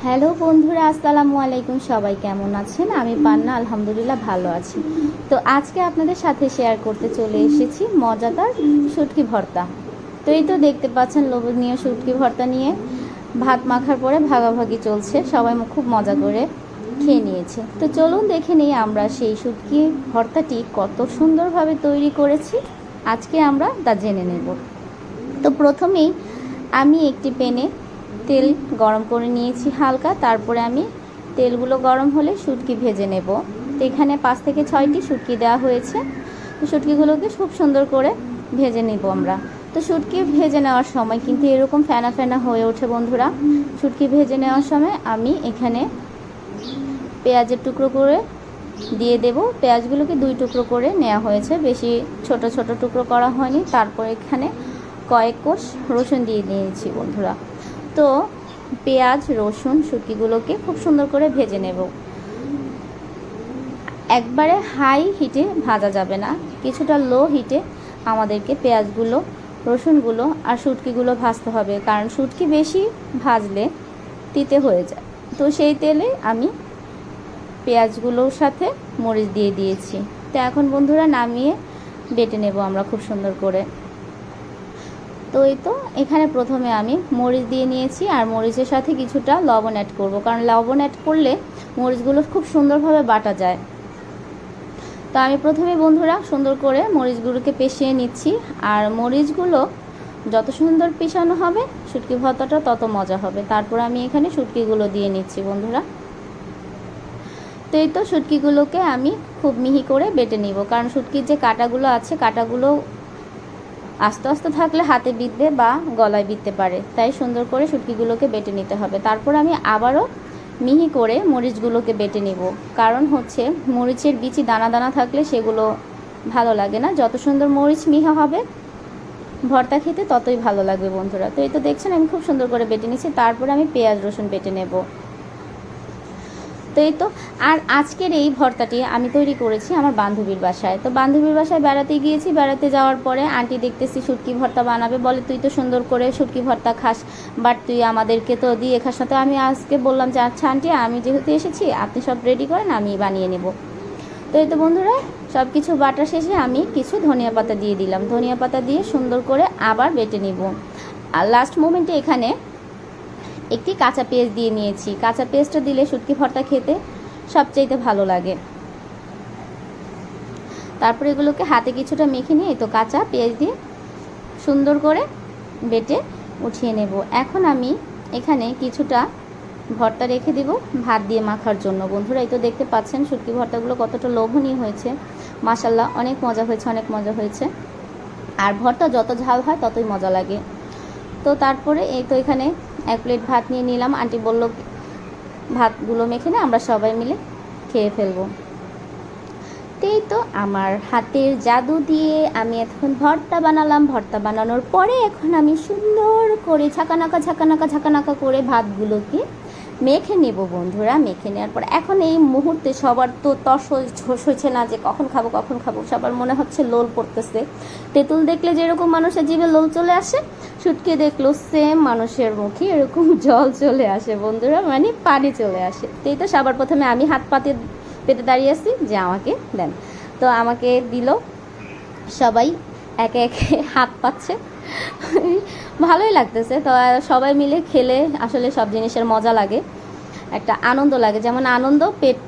Hello বন্ধুরা, আসসালামু আলাইকুম। সবাই কেমন আছেন? আমি পান্না, আলহামদুলিল্লাহ ভালো আছি। তো আজকে আপনাদের সাথে শেয়ার করতে চলে এসেছি মজাদার শুটকি ভর্তা। তো এই তো দেখতে পাচ্ছেন লোভনীয় শুটকি ভর্তা নিয়ে ভাত মাখার পরে ভাগাভাগি চলছে, সবাই খুব মজা করে খেয়ে নিয়েছে। তো চলুন দেখে নিই আমরা সেই শুটকি ভর্তাটি কত সুন্দরভাবে তৈরি করেছি। আজকে আমরা তা জেনে নেব। তো প্রথমেই আমি একটি প্যানে তেল গরম করে নিয়েছি হালকা, তারপরে আমি তেলগুলো গরম হলে শুটকি ভেজে নেব। তো এখানে 5 থেকে 6টি শুটকি দেওয়া হয়েছে। তো শুটকিগুলোকে খুব সুন্দর করে ভেজে নেব আমরা। তো শুটকি ভেজে নেওয়ার সময় কিন্তু এরকম ফেনা ফেনা হয়ে ওঠে বন্ধুরা। শুটকি ভেজে নেওয়ার সময় আমি এখানে পেঁয়াজের টুকরো করে দিয়ে দেব। পেঁয়াজগুলোকে 2 টুকরো করে নেওয়া হয়েছে, বেশি ছোট ছোট টুকরো করা হয়নি। তারপর এখানে কয়েক কোষ রসুন দিয়ে দিয়েছি বন্ধুরা। তো পেঁয়াজ রসুন শুটকিগুলোকে খুব সুন্দর করে ভেজে নেব। একবারে হাই হিটে ভাজা যাবে না, কিছুটা লো হিটে আমাদেরকে পেঁয়াজগুলো রসুনগুলো আর শুটকিগুলো ভাজতে হবে, কারণ শুটকি বেশি ভাজলে তিতে হয়ে যায়। তো সেই তেলে আমি পেঁয়াজগুলোর সাথে মরিচ দিয়ে দিয়েছি। তো এখন বন্ধুরা নামিয়ে বেটে নেব আমরা খুব সুন্দর করে। তো এই তো এখানে প্রথমে আমি মরিচ দিয়ে নিয়েছি, আর মরিচের সাথে কিছুটা লবণ অ্যাড করব, কারণ লবণ অ্যাড করলে মরিচগুলো খুব সুন্দরভাবে বাটা যায়। তো আমি প্রথমে বন্ধুরা সুন্দর করে মরিচগুলোকে পেষিয়ে নিচ্ছি, আর মরিচগুলো যত সুন্দর পেষানো হবে শুটকি ভর্তাটা তত মজা হবে। তারপর আমি এখানে শুটকিগুলো দিয়ে নিচ্ছি বন্ধুরা। তো এই তো শুটকিগুলোকে আমি খুব মিহি করে বেটে নিব, কারণ শুটকির যে কাঁটাগুলো আছে কাঁটাগুলো আস্তে আস্তে থাকলে হাতে বিঁধবে বা গলায় বিঁধতে পারে, তাই সুন্দর করে শুটকিগুলোকে বেটে নিতে হবে। তারপর আমি আবারও মিহি করে মরিচগুলোকে বেটে নিব, কারণ হচ্ছে মরিচের বিচি দানা দানা থাকলে সেগুলো ভালো লাগে না। যত সুন্দর মরিচ মিহি হবে ভর্তা খেতে ততই ভালো লাগবে বন্ধুরা। তো এই তো দেখছেন আমি খুব সুন্দর করে বেটে নিচ্ছি। তারপরে আমি পেঁয়াজ রসুন বেটে নেব। তো এই তো আর আজকের এই ভর্তাটি আমি তৈরি করেছি আমার বান্ধবীর বাসায়। তো বান্ধবীর বাসায় বেড়াতে গিয়েছি, বেড়াতে যাওয়ার পরে আন্টি দেখতেছি শুটকি ভর্তা বানাবে, বলে তুই তো সুন্দর করে শুটকি ভর্তা খাস, বাট তুই আমাদেরকে তো দিয়ে খাস না। তো আমি আজকে বললাম যে আচ্ছা আন্টি, আমি যেহেতু এসেছি আপনি সব রেডি করেন, আমি বানিয়ে নেব। তো এই তো বন্ধুরা সব কিছু বাটা শেষে আমি কিছু ধনিয়া পাতা দিয়ে দিলাম। ধনিয়া পাতা দিয়ে সুন্দর করে আবার বেটে নিব। আর লাস্ট মোমেন্টে এখানে একটি কাঁচা পেঁয়াজ দিয়ে নিয়েছি। কাঁচা পেঁয়াজটা দিলে শুটকি ভর্তা খেতে সবচাইতে ভালো লাগে। তারপরে এগুলোকে হাতে কিছুটা মেখে নিয়ে তো কাঁচা পেঁয়াজ দিয়ে সুন্দর করে বেটে উঠিয়ে নেব। এখন আমি এখানে কিছুটা ভর্তা রেখে দিব ভাত দিয়ে মাখার জন্য বন্ধুরা। এই তো দেখতে পাচ্ছেন শুটকি ভর্তাগুলো কতটা লোভনীয় হয়েছে, মাশাল্লাহ অনেক মজা হয়েছে, অনেক মজা হয়েছে। আর ভর্তা যত ঝাল হয় ততই মজা লাগে। তো তারপরে এই তো এখানে 1 প্লেট ভাত নিয়ে নিলাম। আন্টি বলল ভাতগুলো মেখে না আমরা সবাই মিলে খেয়ে ফেলবো। এই তো আমার হাতের জাদু দিয়ে আমি এখন ভর্তা বানালাম। ভর্তা বানানোর পরে এখন আমি সুন্দর করে ঝাঁকানাকা ঝাঁকানাকা ঝাঁকানাকা করে ভাতগুলোকে মেখে নেব বন্ধুরা। মেখে নেওয়ার পর এখন এই মুহূর্তে সবার তো তস হচ্ছে না যে কখন খাবো কখন খাবো, সবার মনে হচ্ছে লোল পড়তেছে। তেঁতুল দেখলে যেরকম মানুষের জিভে লোল চলে আসে, শুটকি দেখলো সেম মানুষের মুখে এরকম জল চলে আসে বন্ধুরা, মানে পানি চলে আসে। এই তো সবার প্রথমে আমি হাত পেতে দাঁড়িয়ে আছি যে আমাকে দেন। তো আমাকে দিল, সবাই একে একে হাত পাচ্ছে, ভালোই লাগতেছে। তো সবাই মিলে খেলে আসলে সব জিনিসের মজা লাগে, একটা আনন্দ লাগে। যেমন আনন্দ পেট